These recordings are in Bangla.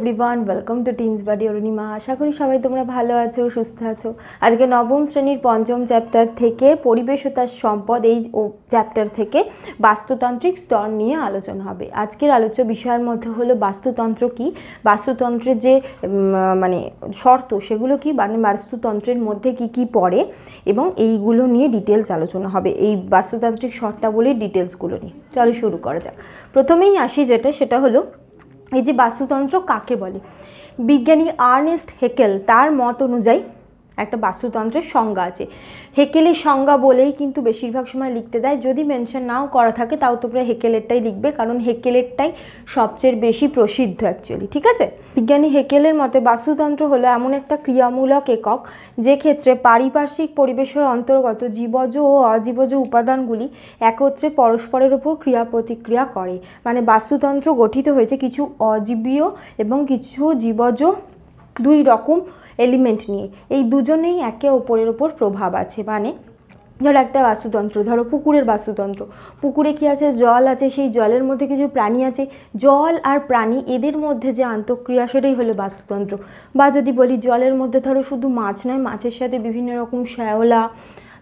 Everyone, welcome to teens buddy Arunima. আশা করি সবাই তোমরা ভালো আছো, সুস্থ আছো। আজকে নবম শ্রেণীর পঞ্চম চ্যাপ্টার থেকে পরিবেশ ও তার সম্পদ এই চ্যাপ্টার থেকে বাস্তুতান্ত্রিক স্তর নিয়ে আলোচনা হবে। আজকের আলোচ্য বিষয়ের মধ্যে হলো বাস্তুতন্ত্র কি, বাস্তুতন্ত্রের যে মানে শর্ত সেগুলো কি, মানে বাস্তুতন্ত্রের মধ্যে কি কি পড়ে এবং এইগুলো নিয়ে ডিটেলস আলোচনা হবে, এই বাস্তুতান্ত্রিক শর্তাবলীর ডিটেলসগুলো নিয়ে। চলো শুরু করা যাক। প্রথমেই আসি সেটা হলো এই যে বাস্তুতন্ত্র কাকে বলে। বিজ্ঞানী আর্নেস্ট হেকেল তার মত অনুযায়ী একটা বাস্তুতন্ত্রের সংজ্ঞা আছে। হেকেলের সংজ্ঞা বলেই কিন্তু বেশিরভাগ সময় লিখতে দেয়, যদি মেনশন নাও করা থাকে তাও তোমরা হেকেলেরটাই লিখবে, কারণ হেকেলেরটাই সবচেয়ে বেশি প্রসিদ্ধ অ্যাকচুয়ালি। ঠিক আছে, বিজ্ঞানী হেকেলের মতে বাস্তুতন্ত্র হলো এমন একটা ক্রিয়ামূলক একক যে ক্ষেত্রে পারিপার্শ্বিক পরিবেশের অন্তর্গত জীবজ ও অজীবজ উপাদানগুলি একত্রে পরস্পরের উপর ক্রিয়া প্রতিক্রিয়া করে। মানে বাস্তুতন্ত্র গঠিত হয়েছে কিছু অজীবীয় এবং কিছু জীবজ দুই রকম এলিমেন্ট নিয়ে, এই দুজনেই একে অপরের ওপর প্রভাব আছে। মানে ধরো একটা বাস্তুতন্ত্র, ধরো পুকুরের বাস্তুতন্ত্র, পুকুরে কি আছে, জল আছে, সেই জলের মধ্যে কিছু প্রাণী আছে, জল আর প্রাণী এদের মধ্যে যে আন্তঃক্রিয়া সেটাই হলো বাস্তুতন্ত্র। বা যদি বলি জলের মধ্যে ধরো শুধু মাছ নয়, মাছের সাথে বিভিন্ন রকম শ্যাওলা,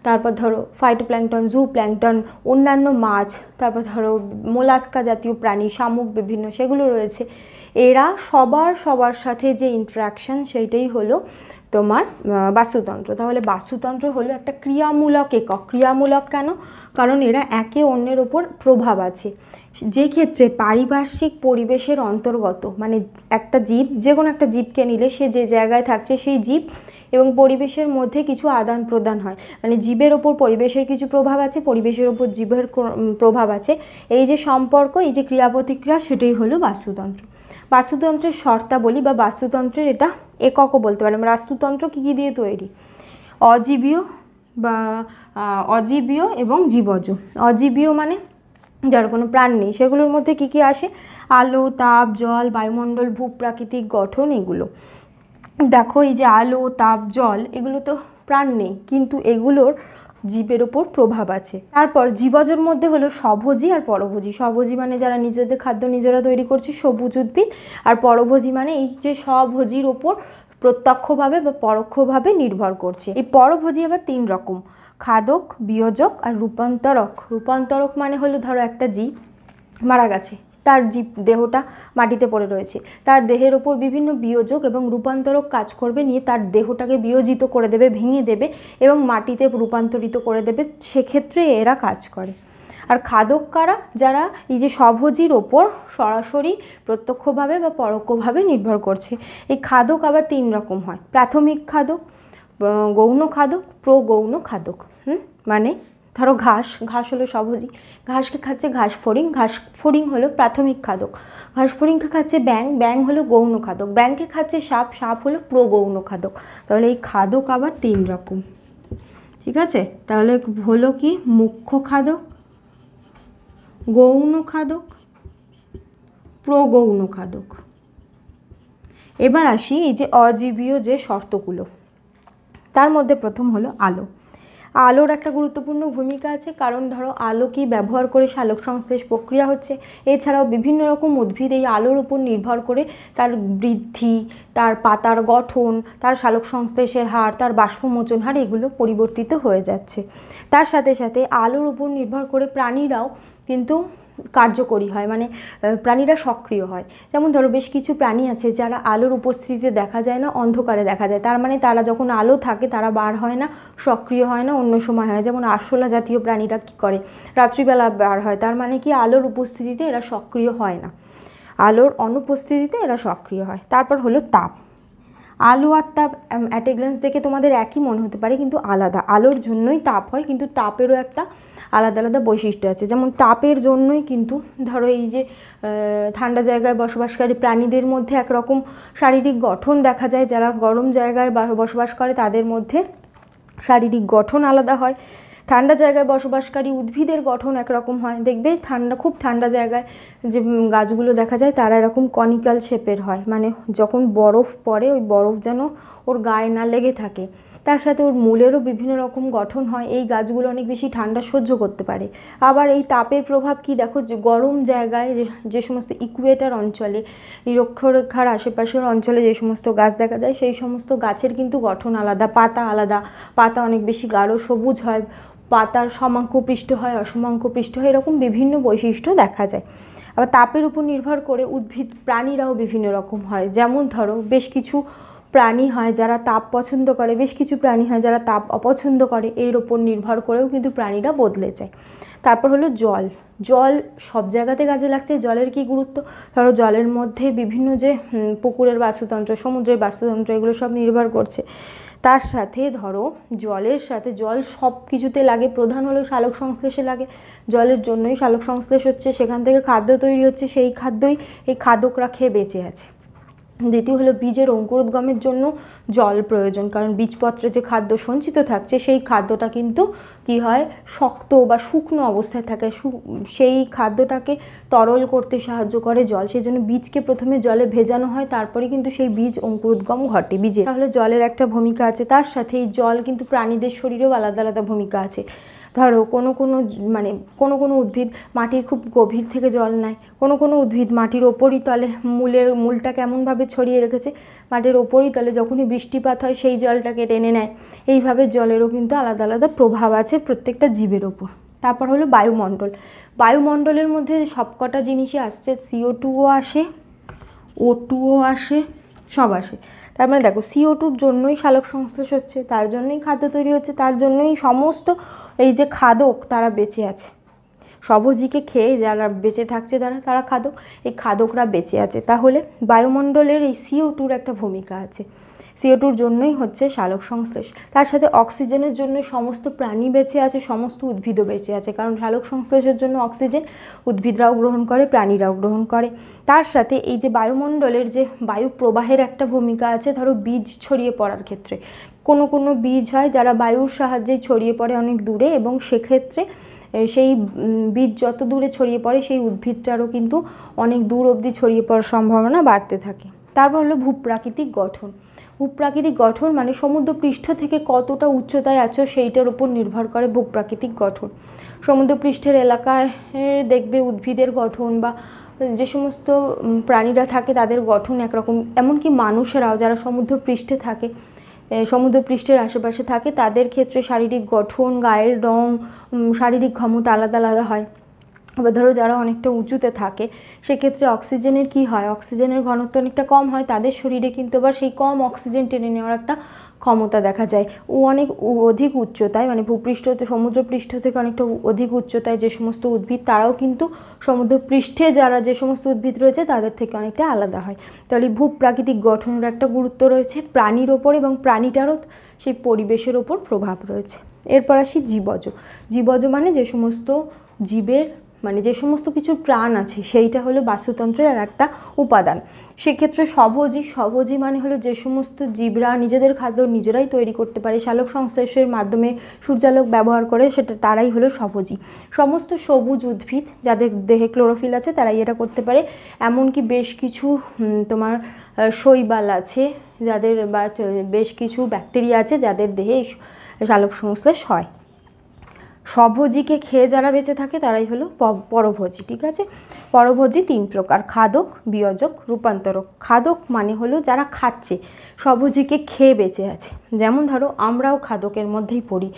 তারপর ধরো ফাইটোপ্ল্যাঙ্কটন, জু প্ল্যাঙ্কটন, অন্যান্য মাছ, তারপর ধরো মোলাস্কা জাতীয় প্রাণী, শামুক বিভিন্ন, সেগুলো রয়েছে। এরা সবার সাথে যে ইন্টারাকশান সেইটাই হলো তোমার বাস্তুতন্ত্র। তাহলে বাস্তুতন্ত্র হলো একটা ক্রিয়ামূলক একক। ক্রিয়ামূলক কেন? কারণ এরা একে অন্যের ওপর প্রভাব আছে। যে ক্ষেত্রে পারিপার্শ্বিক পরিবেশের অন্তর্গত, মানে একটা জীব, যে কোনো একটা জীবকে নিলে সে যে জায়গায় থাকছে সেই জীব এবং পরিবেশের মধ্যে কিছু আদান প্রদান হয়, মানে জীবের ওপর পরিবেশের কিছু প্রভাব আছে, পরিবেশের ওপর জীবের প্রভাব আছে, এই যে সম্পর্ক, এই যে ক্রিয়া প্রতিক্রিয়া, সেটাই হলো বাস্তুতন্ত্র। বাস্তুতন্ত্রের শর্তাবলী বা বাস্তুতন্ত্রের এটা এককও বলতে পারে। বাস্তুতন্ত্র কী কী দিয়ে তৈরি? অজীবীয় এবং জীবজ। অজীবীয় মানে যার কোনো প্রাণ নেই, সেগুলোর মধ্যে কি কি আসে? আলো, তাপ, জল, বায়ুমণ্ডল, ভূপ্রাকৃতিক গঠন, এগুলো দেখো। এই যে আলো, তাপ, জল, এগুলো তো প্রাণ নেই, কিন্তু এগুলোর জীবের ওপর প্রভাব আছে। তারপর জীবজের মধ্যে হলো স্বভোজী আর পরভোজী। স্বভোজী মানে যারা নিজেদের খাদ্য নিজেরা তৈরি করছে, সবুজ উদ্ভিদ। আর পরভোজী মানে এই যে স্বভোজীর ওপর প্রত্যক্ষভাবে বা পরোক্ষভাবে নির্ভর করছে। এই পরভোজী আবার তিন রকম: খাদক, বিয়োজক আর রূপান্তরক। রূপান্তরক মানে হলো ধরো একটা জীব মারা গেছে, তার জীব দেহটা মাটিতে পড়ে রয়েছে, তার দেহের ওপর বিভিন্ন বিয়োজক এবং রূপান্তরক কাজ করবে, নিয়ে তার দেহটাকে বিয়োজিত করে দেবে, ভেঙে দেবে এবং মাটিতে রূপান্তরিত করে দেবে, সেক্ষেত্রে এরা কাজ করে। আর খাদক কারা? যারা এই যে স্বভোজীর ওপর সরাসরি প্রত্যক্ষভাবে বা পরোক্ষভাবে নির্ভর করছে। এই খাদক আবার তিন রকম হয়: প্রাথমিক খাদক, গৌণ খাদক, প্রগৌণ খাদক। মানে ধরো ঘাস হলো স্বভোজী, ঘাসকে খাচ্ছে ঘাসফড়িং, ঘাসফড়িং হলো প্রাথমিক খাদক। ঘাসফড়িংকে খাচ্ছে ব্যাং হলো গৌণ খাদক। ব্যাংকে খাচ্ছে সাপ হলো প্রগৌণ খাদক। তাহলে এই খাদক আবার তিন রকম। ঠিক আছে, তাহলে হলো কি? মুখ্য খাদক, গৌণ খাদক, প্রগৌণ খাদক। এবার আসি এই যে অজীবীয় যে শর্তগুলো, তার মধ্যে প্রথম হলো আলো। আলোর একটা গুরুত্বপূর্ণ ভূমিকা আছে, কারণ ধরো আলোকে ব্যবহার করে সালোক সংশ্লেষ প্রক্রিয়া হচ্ছে। এছাড়াও বিভিন্ন রকম উদ্ভিদ এই আলোর উপর নির্ভর করে তার বৃদ্ধি, তার পাতার গঠন, তার সালোক সংশ্লেষের হার, তার বাষ্পমোচন হার, এগুলো পরিবর্তিত হয়ে যাচ্ছে। তার সাথে সাথে আলোর উপর নির্ভর করে প্রাণীরাও কিন্তু কার্যকরী হয়, মানে প্রাণীরা সক্রিয় হয়। যেমন ধরো বেশ কিছু প্রাণী আছে যারা আলোর উপস্থিতিতে দেখা যায় না, অন্ধকারে দেখা যায়। তার মানে তারা যখন আলো থাকে তারা বার হয় না, সক্রিয় হয় না, অন্য সময় হয়। যেমন আরশোলা জাতীয় প্রাণীরা কী করে? রাত্রিবেলা বার হয়। তার মানে কি? আলোর উপস্থিতিতে এরা সক্রিয় হয় না, আলোর অনুপস্থিতিতে এরা সক্রিয় হয়। তারপর হলো তাপ। আলো আর তাপ অ্যাট এ গ্ল্যান্স দেখে তোমাদের একই মনে হতে পারে, কিন্তু আলাদা। আলোর জন্যই তাপ হয়, কিন্তু তাপেরও একটা আলাদা আলাদা বৈশিষ্ট্য আছে। যেমন তাপের জন্যই কিন্তু ধরো এই যে ঠান্ডা জায়গায় বসবাসকারী প্রাণীদের মধ্যে একরকম শারীরিক গঠন দেখা যায়, যারা গরম জায়গায় বসবাস করে তাদের মধ্যে শারীরিক গঠন আলাদা হয়। ঠান্ডা জায়গায় বসবাসকারী উদ্ভিদের গঠন একরকম হয়। দেখবে খুব ঠান্ডা জায়গায় যে গাছগুলো দেখা যায় তারা এরকম কনিক্যাল শেপের হয়, মানে যখন বরফ পড়ে ওই বরফ যেন ওর গায়ে না লেগে থাকে। তার সাথে ওর মূলেরও বিভিন্ন রকম গঠন হয়। এই গাছগুলো অনেক বেশি ঠান্ডা সহ্য করতে পারে। আবার এই তাপের প্রভাব কি দেখো, যে গরম জায়গায় যে সমস্ত ইকুয়েটর অঞ্চলে, নিরক্ষরেখার আশেপাশের অঞ্চলে যে সমস্ত গাছ দেখা যায়, সেই সমস্ত গাছের কিন্তু গঠন আলাদা, পাতা আলাদা, পাতা অনেক বেশি গাঢ় সবুজ হয়, পাতার সমাঙ্কপৃষ্ঠ হয়, অসমাঙ্কপৃষ্ঠ হয়, এরকম বিভিন্ন বৈশিষ্ট্য দেখা যায়। আবার তাপের উপর নির্ভর করে উদ্ভিদ প্রাণীরাও বিভিন্ন রকম হয়। যেমন ধরো বেশ কিছু প্রাণী হয় যারা তাপ পছন্দ করে, বেশ কিছু প্রাণী হয় যারা তাপ অপছন্দ করে, এর ওপর নির্ভর করেও কিন্তু প্রাণীরা বদলে যায়। তারপর হলো জল। জল সব জায়গাতে কাজে লাগছে। জলের কি গুরুত্ব, ধরো জলের মধ্যে বিভিন্ন যে পুকুরের বাস্তুতন্ত্র, সমুদ্রের বাস্তুতন্ত্র, এগুলো সব নির্ভর করছে। তার সাথে ধরো জলের সাথে, জল সব কিছুতে লাগে, প্রধান হলো সালোক সংশ্লেষে লাগে। জলের জন্যই সালোক সংশ্লেষ হচ্ছে, সেখান থেকে খাদ্য তৈরি হচ্ছে, সেই খাদ্যই এই খাদকরা খেয়ে বেঁচে আছে। দ্বিতীয় হলো বীজের অঙ্কুরোদ্গমের জন্য জল প্রয়োজন, কারণ বীজপত্রে যে খাদ্য সঞ্চিত থাকছে সেই খাদ্যটা কিন্তু কি হয়, শক্ত বা শুকনো অবস্থায় থাকে, সেই খাদ্যটাকে তরল করতে সাহায্য করে জল। সেই জন্য বীজকে প্রথমে জলে ভেজানো হয়, তারপরে কিন্তু সেই বীজ অঙ্কুরোদ্গম ঘটে বীজে। তাহলে জলের একটা ভূমিকা আছে। তার সাথে এই জল কিন্তু প্রাণীদের শরীরেও আলাদা আলাদা ভূমিকা আছে। ধরো কোনো উদ্ভিদ মাটির খুব গভীর থেকে জল নেয়, কোনো উদ্ভিদ মাটির ওপরই তলে, মূলটা কেমনভাবে ছড়িয়ে রেখেছে, মাটির ওপরই তলে যখনই বৃষ্টিপাত হয় সেই জলটাকে টেনে নেয়। এইভাবে জলেরও কিন্তু আলাদা আলাদা প্রভাব আছে প্রত্যেকটা জীবের ওপর। তারপর হলো বায়ুমণ্ডল। বায়ুমণ্ডলের মধ্যে সবকটা জিনিসই আসছে, CO2ও আসে, O2ও আসে, সব আসে। তার মানে দেখো CO2-র জন্যই সালোক সংশ্লেষ হচ্ছে, তার জন্যই খাদ্য তৈরি হচ্ছে, তার জন্যই সমস্ত এই যে খাদক তারা বেঁচে আছে। স্বভোজীকে খেয়ে যারা বেঁচে থাকছে তারা খাদক, এই খাদকরা বেঁচে আছে। তাহলে বায়ুমণ্ডলের এই CO2-র একটা ভূমিকা আছে। CO2-র জন্যই হচ্ছে সালোক সংশ্লেষ। তার সাথে অক্সিজেনের জন্য সমস্ত প্রাণী বেঁচে আছে, সমস্ত উদ্ভিদও বেঁচে আছে, কারণ সালোক সংশ্লেষের জন্য অক্সিজেন উদ্ভিদরাও গ্রহণ করে, প্রাণীরাও গ্রহণ করে। তার সাথে এই যে বায়ুমণ্ডলের যে বায়ু প্রবাহের একটা ভূমিকা আছে। ধরো বীজ ছড়িয়ে পড়ার ক্ষেত্রে কোনো বীজ হয় যারা বায়ুর সাহায্যে ছড়িয়ে পড়ে অনেক দূরে, এবং সেক্ষেত্রে সেই বীজ যত দূরে ছড়িয়ে পড়ে সেই উদ্ভিদটারও কিন্তু অনেক দূর অবধি ছড়িয়ে পড়ার সম্ভাবনা বাড়তে থাকে। তারপর হলো ভূপ্রাকৃতিক গঠন। ভূপ্রাকৃতিক গঠন মানে সমুদ্রপৃষ্ঠ থেকে কতটা উচ্চতায় আছো সেইটার উপর নির্ভর করে ভূপ্রাকৃতিক গঠন। সমুদ্রপৃষ্ঠের এলাকায় দেখবে উদ্ভিদের গঠন বা যে সমস্ত প্রাণীরা থাকে তাদের গঠন একরকম, এমনকি মানুষেরাও যারা সমুদ্রপৃষ্ঠে থাকে, সমুদ্রপৃষ্ঠের আশেপাশে থাকে, তাদের ক্ষেত্রে শারীরিক গঠন, গায়ের রং, শারীরিক ক্ষমতা আলাদা আলাদা হয়। আবার ধরো যারা অনেকটা উঁচুতে থাকে সেক্ষেত্রে অক্সিজেনের কি হয়, অক্সিজেনের ঘনত্ব অনেকটা কম হয়, তাদের শরীরে কিন্তু আবার সেই কম অক্সিজেন টেনে নেওয়ার একটা ক্ষমতা দেখা যায়। অনেক অধিক উচ্চতায়, মানে ভূপৃষ্ঠ সমুদ্রপৃষ্ঠ থেকে অনেকটা অধিক উচ্চতায় যে সমস্ত উদ্ভিদ, তারাও কিন্তু সমুদ্রপৃষ্ঠে যারা যে সমস্ত উদ্ভিদ রয়েছে তাদের থেকে অনেকটা আলাদা হয়। তাহলে ভূপ্রাকৃতিক গঠনের একটা গুরুত্ব রয়েছে প্রাণীর ওপর, এবং প্রাণীটারও সেই পরিবেশের ওপর প্রভাব রয়েছে। এরপর আসি জীবজ। জীবজ মানে যে সমস্ত জীবের, মানে যে সমস্ত কিছুর প্রাণ আছে, সেইটা হলো বাস্তুতন্ত্রের আর একটা উপাদান। সেক্ষেত্রে স্বভোজী মানে হলো যে সমস্ত জীবরা নিজেদের খাদ্য নিজেরাই তৈরি করতে পারে, সালোক সংশ্লেষের মাধ্যমে সূর্যালোক ব্যবহার করে, সেটা তারাই হলো স্বভোজী। সমস্ত সবুজ উদ্ভিদ যাদের দেহে ক্লোরোফিল আছে তারাই এটা করতে পারে। এমনকি বেশ কিছু তোমার শৈবাল আছে যাদের, বা বেশ কিছু ব্যাকটেরিয়া আছে যাদের দেহে সালোক সংশ্লেষ হয়। স্বভোজীকে খেয়ে যারা বেঁচে থাকে তারাই হলো পরভোজী। ঠিক আছে, পরভোজী 3 প্রকার: খাদক, বিয়োজক, রূপান্তরক। খাদক মানে হলো যারা খাচ্ছে, স্বভোজীকে খেয়ে বেঁচে আছে। যেমন ধরো আমরাও খাদকের মধ্যেই পড়ি।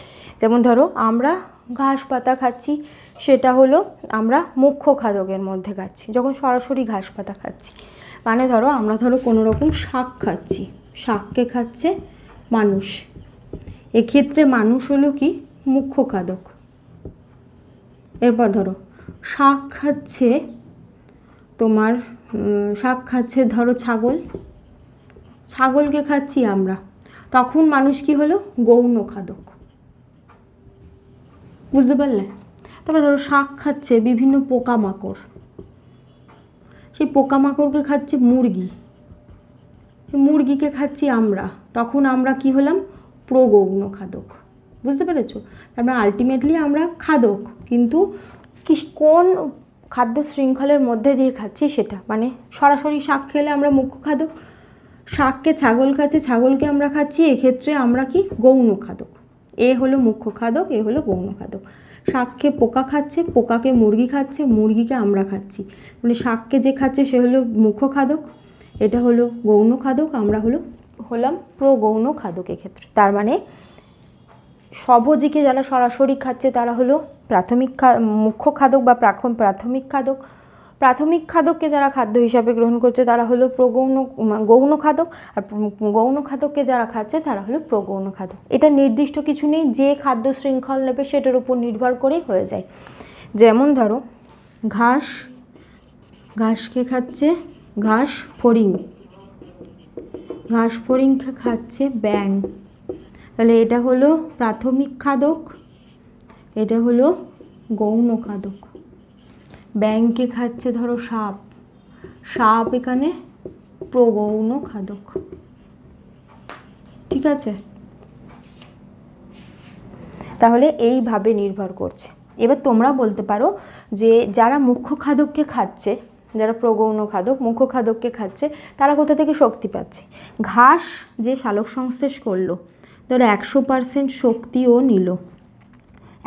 যেমন ধরো আমরা ঘাস পাতা খাচ্ছি, সেটা হলো আমরা মুখ্য খাদকের মধ্যে খাচ্ছি। যখন সরাসরি ঘাস পাতা খাচ্ছি, মানে আমরা কোনো রকম শাক খাচ্ছি, শাককে খাচ্ছে মানুষ, এক্ষেত্রে মানুষ হলো কি মুখ্য খাদক। এরপর ধরো শাক খাচ্ছে ধরো ছাগলকে খাচ্ছি আমরা, তখন মানুষ কি হলো গৌণ খাদক। বুঝতে পারলে? তারপরে ধরো শাক খাচ্ছে বিভিন্ন পোকামাকড়, সেই পোকামাকড়কে খাচ্ছে মুরগিকে খাচ্ছি আমরা, তখন আমরা কি হলাম প্রগৌণ খাদক। বুঝতে পেরেছো? তার মানে আলটিমেটলি আমরা খাদক, কিন্তু কোন খাদ্য শৃঙ্খলের মধ্যে দিয়ে খাচ্ছি সেটা, মানে সরাসরি শাক খেলে আমরা মুখ্য খাদক, শাককে ছাগল খাচ্ছে, ছাগলকে আমরা খাচ্ছি, এক্ষেত্রে আমরা কি গৌণ খাদক। এ হলো মুখ্য খাদক, এ হলো গৌণ খাদক। শাককে পোকা খাচ্ছে, পোকাকে মুরগি খাচ্ছে, মুরগিকে আমরা খাচ্ছি, মানে শাককে যে খাচ্ছে সে হলো মুখ্য খাদক, এটা হলো গৌণ খাদক, আমরা হলাম প্রগৌণ খাদক এক্ষেত্রে। তার মানে স্বভোজীকে যারা সরাসরি খাচ্ছে তারা হলো মুখ্য খাদক বা প্রাথমিক খাদক। প্রাথমিক খাদককে যারা খাদ্য হিসাবে গ্রহণ করছে তারা হলো গৌণ খাদক, আর গৌণ খাদককে যারা খাচ্ছে তারা হলো প্রগৌণ খাদক। এটা নির্দিষ্ট কিছু নেই, যে খাদ্য শৃঙ্খল নেবে সেটার উপর নির্ভর করেই হয়ে যায়। যেমন ধরো ঘাসকে খাচ্ছে ঘাস ফড়িং, ঘাস ফড়িংকে খাচ্ছে ব্যাঙ, তাহলে এটা হলো প্রাথমিক খাদক, এটা হলো গৌণ খাদক। ব্যাঙকে খাচ্ছে ধরো সাপ, সাপ এখানে প্রগৌণ খাদক। ঠিক আছে, তাহলে এইভাবে নির্ভর করছে। এবার তোমরা বলতে পারো যে যারা মুখ্য খাদককে খাচ্ছে, যারা প্রগৌণ খাদক মুখ্য খাদককে খাচ্ছে, তারা কোথা থেকে শক্তি পাচ্ছে? ঘাস যে সালোক সংশ্লেষ করলো, ধরো 100% শক্তিও নিল,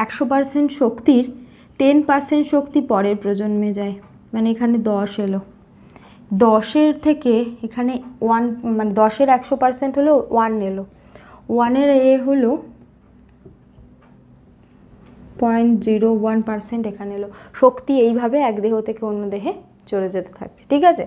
100% শক্তির 10% শক্তি পরের প্রজন্মে যায়, মানে এখানে 10 এলো, 10-এর থেকে এখানে 1, মানে 10-এর 100% হলো 1 এলো, 1-এর এ হলো 0.01% এখানে এলো। শক্তি এইভাবে এক দেহ থেকে অন্য দেহে চলে যেতে থাকছে। ঠিক আছে,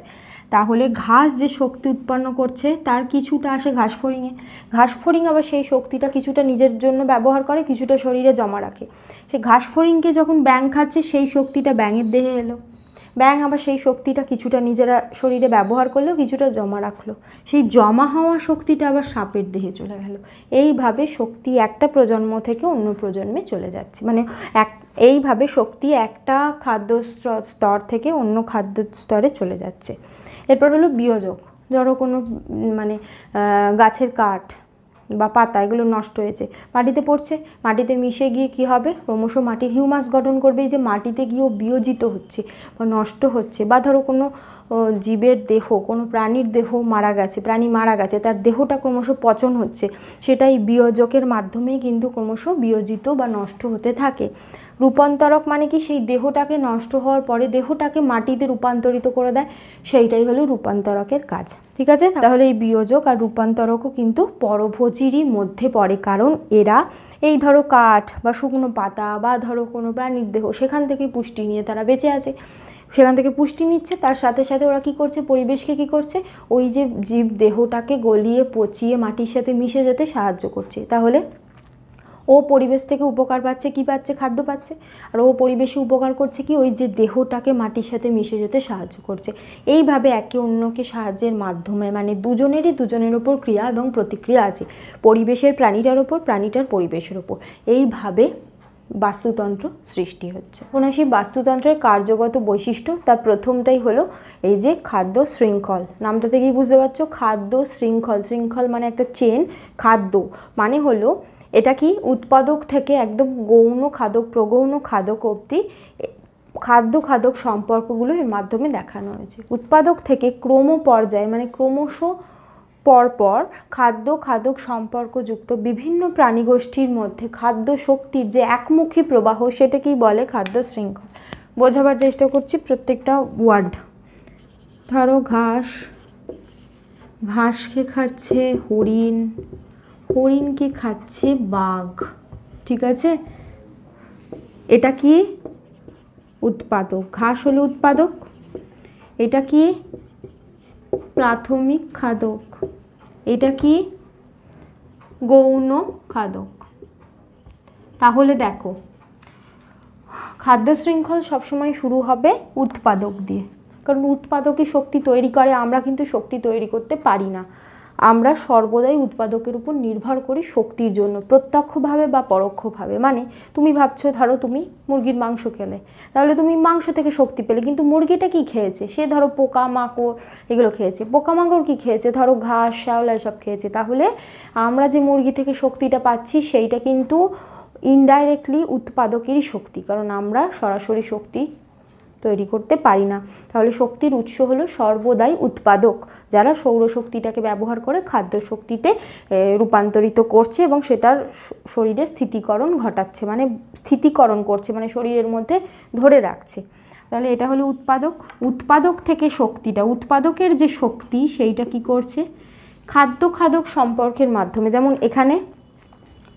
তাহলে ঘাস যে শক্তি উৎপন্ন করছে তার কিছুটা আসে ঘাস ফড়িংয়ে, ঘাস ফড়িং আবার সেই শক্তিটা কিছুটা নিজের জন্য ব্যবহার করে, কিছুটা শরীরে জমা রাখে। সেই ঘাস ফড়িংকে যখন ব্যাঙ খাচ্ছে সেই শক্তিটা ব্যাঙের দেহে এলো, ব্যাঙ আবার সেই শক্তিটা কিছুটা নিজেরা শরীরে ব্যবহার করলেও কিছুটা জমা রাখলো, সেই জমা হওয়া শক্তিটা আবার সাপের দেহে চলে গেল। এইভাবে শক্তি একটা প্রজন্ম থেকে অন্য প্রজন্মে চলে যাচ্ছে, মানে এইভাবে শক্তি একটা খাদ্য স্তর থেকে অন্য খাদ্য স্তরে চলে যাচ্ছে। এরপর হলো বিয়োজক। ধরো কোনো মানে গাছের কাঠ বা পাতা এগুলো নষ্ট হয়েছে, মাটিতে পড়ছে, মাটিতে মিশে গিয়ে কি হবে, ক্রমশ মাটির হিউমাস গঠন করবে, এই যে মাটিতে গিয়েও বিয়োজিত হচ্ছে বা নষ্ট হচ্ছে। বা ধরো কোনো জীবের দেহ, কোনো প্রাণীর দেহ মারা গেছে, প্রাণী মারা গেছে, তার দেহটা ক্রমশ পচন হচ্ছে, সেটাই বিয়োজকের মাধ্যমেই কিন্তু ক্রমশ বিয়োজিত বা নষ্ট হতে থাকে। রূপান্তরক মানে কি, সেই দেহটাকে নষ্ট হওয়ার পরে দেহটাকে মাটিতে রূপান্তরিত করে দেয়, সেইটাই হলো রূপান্তরকের কাজ। ঠিক আছে, তাহলে এই বিয়োজক আর রূপান্তরকও কিন্তু পরভোজীরই মধ্যে পড়ে, কারণ এরা এই ধরো কাঠ বা শুকনো পাতা বা ধরো কোনো প্রাণীর দেহ, সেখান থেকে পুষ্টি নিয়ে তারা বেঁচে আছে, সেখান থেকে পুষ্টি নিচ্ছে, তার সাথে সাথে ওরা কি করছে, পরিবেশকে কি করছে, ওই যে জীব দেহটাকে গলিয়ে পচিয়ে মাটির সাথে মিশে যেতে সাহায্য করছে। তাহলে ও পরিবেশ থেকে উপকার পাচ্ছে, কি পাচ্ছে, খাদ্য পাচ্ছে, আর ও পরিবেশে উপকার করছে কি, ওই যে দেহটাকে মাটির সাথে মিশে যেতে সাহায্য করছে। এইভাবে একে অন্যকে সাহায্যের মাধ্যমে, মানে দুজনের ওপর ক্রিয়া এবং প্রতিক্রিয়া আছে, পরিবেশের প্রাণীটার ওপর, প্রাণীটার পরিবেশের ওপর, এইভাবে বাস্তুতন্ত্র সৃষ্টি হচ্ছে। এখন আসি বাস্তুতন্ত্রের কার্যগত বৈশিষ্ট্য। তার প্রথমটাই হলো এই যে খাদ্য শৃঙ্খল, নামটা থেকেই বুঝতে পারছো, খাদ্য শৃঙ্খল, শৃঙ্খল মানে একটা চেন, খাদ্য মানে হলো এটা কি উৎপাদক থেকে একদম গৌণ খাদক প্রগৌণ খাদক অবধি খাদ্য সম্পর্কগুলো এর মাধ্যমে দেখানো হয়েছে। উৎপাদক থেকে ক্রম পর্যায়ে, মানে ক্রমশ পরপর খাদক সম্পর্কযুক্ত বিভিন্ন প্রাণীগোষ্ঠীর মধ্যে খাদ্য শক্তির যে একমুখী প্রবাহ, সেটাকেই বলে খাদ্য শৃঙ্খল। বোঝাবার চেষ্টা করছি প্রত্যেকটা ওয়ার্ড। ধরো ঘাসকে খাচ্ছে হরিণ, হরিণকে খাচ্ছে বাঘ। ঠিক আছে, এটা কি উৎপাদক, ঘাস হলো উৎপাদক, এটা কি প্রাথমিক খাদক, এটা কি গৌণ খাদক। তাহলে দেখো খাদ্য শৃঙ্খল সবসময় শুরু হবে উৎপাদক দিয়ে, কারণ উৎপাদকই শক্তি তৈরি করে, আমরা কিন্তু শক্তি তৈরি করতে পারি না, আমরা সর্বদাই উৎপাদকের উপর নির্ভর করি শক্তির জন্য, প্রত্যক্ষভাবে বা পরোক্ষভাবে। মানে তুমি ভাবছো ধরো তুমি মুরগির মাংস খেলে, তাহলে তুমি মাংস থেকে শক্তি পেলে, কিন্তু মুরগিটা কি খেয়েছে, সে ধরো পোকা মাকড় এগুলো খেয়েছে, পোকা মাকড় কি খেয়েছে, ধরো ঘাস শ্যাওলা এসব খেয়েছে। তাহলে আমরা যে মুরগি থেকে শক্তিটা পাচ্ছি সেইটা কিন্তু ইনডাইরেক্টলি উৎপাদকেরই শক্তি, কারণ আমরা সরাসরি শক্তি তৈরি করতে পারি না। তাহলে শক্তির উৎস হলো সর্বদাই উৎপাদক, যারা সৌরশক্তিটাকে ব্যবহার করে খাদ্য শক্তিতে রূপান্তরিত করছে এবং সেটার শরীরে স্থিতিকরণ ঘটাচ্ছে, মানে স্থিতিকরণ করছে, মানে শরীরের মধ্যে ধরে রাখছে। তাহলে এটা হলো উৎপাদক। উৎপাদক থেকে শক্তিটা, উৎপাদকের যে শক্তি সেইটা কি করছে, খাদ্য খাদক সম্পর্কের মাধ্যমে। যেমন এখানে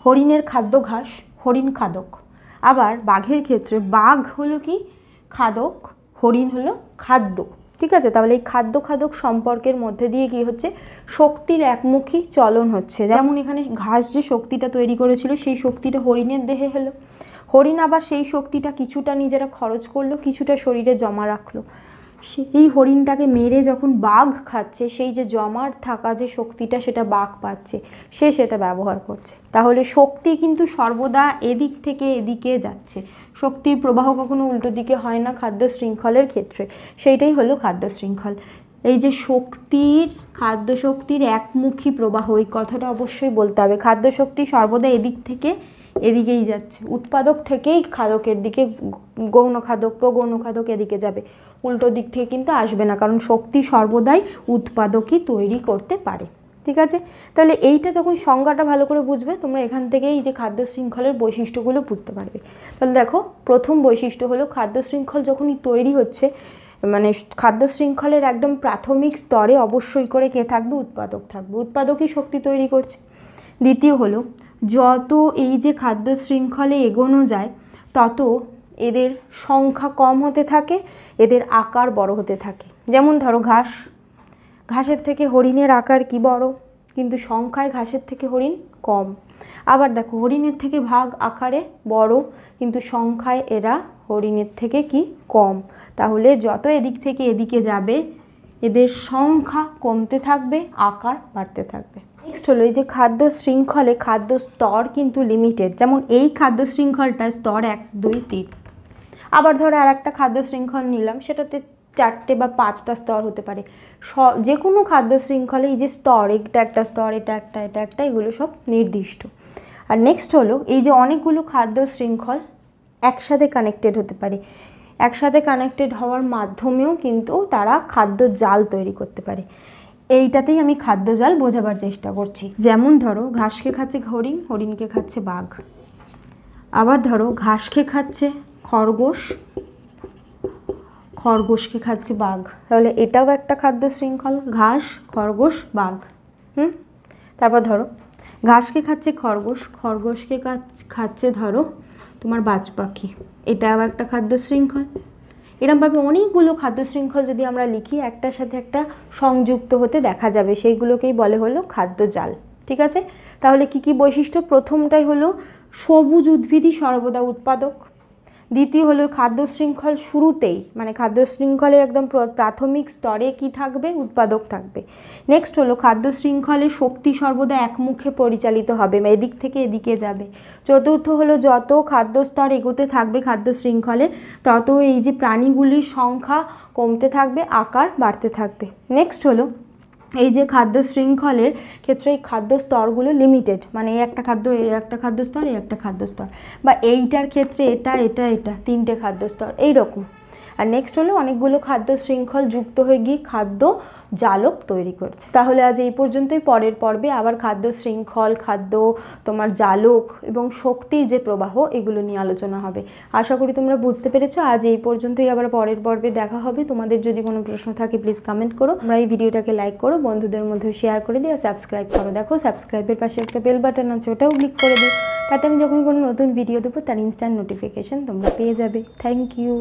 হরিণের খাদ্য ঘাস, হরিণ খাদক। আবার বাঘের ক্ষেত্রে বাঘ হলো কি খাদক, হরিণ হলো খাদ্য। ঠিক আছে, তাহলে এই খাদ্য খাদক সম্পর্কের মধ্যে দিয়ে কি হচ্ছে, শক্তির একমুখী চলন হচ্ছে। যেমন এখানে ঘাস যে শক্তিটা তৈরি করেছিল সেই শক্তিটা হরিণের দেহে হলো, হরিণ আবার সেই শক্তিটা কিছুটা নিজেরা খরচ করলো, কিছুটা শরীরে জমা রাখলো। সেই হরিণটাকে মেরে যখন বাঘ খাচ্ছে, সেই যে জমার থাকা যে শক্তিটা সেটা বাঘ পাচ্ছে, সে সেটা ব্যবহার করছে। তাহলে শক্তি কিন্তু সর্বদা এদিক থেকে এদিকে যাচ্ছে, শক্তির প্রবাহ কখনো উল্টো দিকে হয় না খাদ্য শৃঙ্খলের ক্ষেত্রে। সেইটাই হলো খাদ্য শৃঙ্খল। এই যে শক্তির, খাদ্য শক্তির একমুখী প্রবাহ, এই কথাটা অবশ্যই বলতে হবে। খাদ্য শক্তি সর্বদা এদিক থেকে এদিকেই যাচ্ছে, উৎপাদক থেকেই খাদকের দিকে, গৌণ খাদক প্রগৌণ খাদক এদিকে যাবে, উল্টো দিক থেকে কিন্তু আসবে না, কারণ শক্তি সর্বদাই উৎপাদকই তৈরি করতে পারে। ঠিক আছে, তাহলে এইটা যখন সংজ্ঞাটা ভালো করে বুঝবে তোমরা, এখান থেকেই যে খাদ্য শৃঙ্খলের বৈশিষ্ট্যগুলো বুঝতে পারবে। তাহলে দেখো, প্রথম বৈশিষ্ট্য হলো খাদ্য শৃঙ্খল যখনই তৈরি হচ্ছে, মানে খাদ্য শৃঙ্খলের একদম প্রাথমিক স্তরে অবশ্যই করে কে থাকবে, উৎপাদক থাকবে, উৎপাদকই শক্তি তৈরি করছে। দ্বিতীয় হলো, যত এই যে খাদ্য শৃঙ্খলে এগোনো যায় তত এদের সংখ্যা কম হতে থাকে, এদের আকার বড় হতে থাকে। যেমন ধরো ঘাস, ঘাসের থেকে হরিণের আকার কি বড়, কিন্তু সংখ্যায় ঘাসের থেকে হরিণ কম। আবার দেখো, হরিণের থেকে বাঘ আকারে বড়, কিন্তু সংখ্যায় এরা হরিণের থেকে কি কম। তাহলে যত এদিক থেকে এদিকে যাবে এদের সংখ্যা কমতে থাকবে, আকার বাড়তে থাকবে। নেক্সট হলো, এই যে খাদ্য শৃঙ্খলে খাদ্য স্তর কিন্তু লিমিটেড। যেমন এই খাদ্য শৃঙ্খলটা স্তর 1, 2, 3। আবার ধরো আর একটা খাদ্য শৃঙ্খল নিলাম, সেটাতে 4টে বা 5টা স্তর হতে পারে। যে কোনো খাদ্য শৃঙ্খলে এই যে স্তর, এটা একটা স্তর, এটা একটা, এটা একটা, এগুলো সব নির্দিষ্ট। আর নেক্সট হলো, এই যে অনেকগুলো খাদ্য শৃঙ্খল একসাথে কানেক্টেড হতে পারে, একসাথে কানেক্টেড হওয়ার মাধ্যমেও কিন্তু তারা খাদ্য জাল তৈরি করতে পারে। এইটাতেই আমি খাদ্য জাল বোঝাবার চেষ্টা করছি। যেমন ধরো, ঘাসকে খাচ্ছে হরিণ, হরিণকে খাচ্ছে বাঘ। আবার ধরো, ঘাসকে খাচ্ছে খরগোশ, খরগোশকে খাচ্ছে বাঘ। তাহলে এটাও একটা খাদ্য শৃঙ্খল, ঘাস, খরগোশ, বাঘ। তারপর ধরো, ঘাসকে খাচ্ছে খরগোশ, খরগোশকে খাচ্ছে ধরো তোমার বাজ পাখি, এটাও একটা খাদ্য শৃঙ্খল। এরকমভাবে অনেকগুলো খাদ্য শৃঙ্খল যদি আমরা লিখি, একটার সাথে একটা সংযুক্ত হতে দেখা যাবে, সেইগুলোকেই বলে হলো খাদ্য জাল। ঠিক আছে, তাহলে কি কি বৈশিষ্ট্য? প্রথমটাই হলো সবুজ উদ্ভিদই সর্বদা উৎপাদক। দ্বিতীয় হলো, খাদ্য শৃঙ্খল শুরুতেই, মানে খাদ্য শৃঙ্খলের একদম প্রাথমিক স্তরে কি থাকবে, উৎপাদক থাকবে। নেক্সট হলো, খাদ্য শৃঙ্খলে শক্তি সর্বদা একমুখে পরিচালিত হবে, এদিক থেকে এদিকে যাবে। চতুর্থ হলো, যত খাদ্য স্তর এগোতে থাকবে খাদ্য শৃঙ্খলে, তত এই যে প্রাণীগুলির সংখ্যা কমতে থাকবে, আকার বাড়তে থাকবে। নেক্সট হলো, এই যে খাদ্য শৃঙ্খলের ক্ষেত্রে এই খাদ্য স্তরগুলো লিমিটেড, মানে এই একটা খাদ্য, এই একটা খাদ্য স্তর, এই একটা খাদ্য স্তর, বা এইটার ক্ষেত্রে এটা, এটা, এটা, 3টে খাদ্য স্তর, এইরকম। আর নেক্সট হলো, অনেকগুলো খাদ্য শৃঙ্খল যুক্ত হয়ে গিয়ে খাদ্য জালক তৈরি করছে। তাহলে আজ এই পর্যন্তই। পরের পর্বে আবার খাদ্য শৃঙ্খল, খাদ্য তোমার জালক এবং শক্তির যে প্রবাহ, এগুলো নিয়ে আলোচনা হবে। আশা করি তোমরা বুঝতে পেরেছো। আজ এই পর্যন্তই, আবার পরের পর্বে দেখা হবে। তোমাদের যদি কোনো প্রশ্ন থাকে প্লিজ কমেন্ট করো, তোমরা এই ভিডিওটাকে লাইক করো, বন্ধুদের মধ্যে শেয়ার করে দিও, সাবস্ক্রাইব করো। দেখো, সাবস্ক্রাইবের পাশে একটা বেল বাটন আছে, ওটাও ক্লিক করে দিও, তাতে আমি যখনই কোনো নতুন ভিডিও দেবো তার ইনস্ট্যান্ট নোটিফিকেশন তোমরা পেয়ে যাবে। Thank you.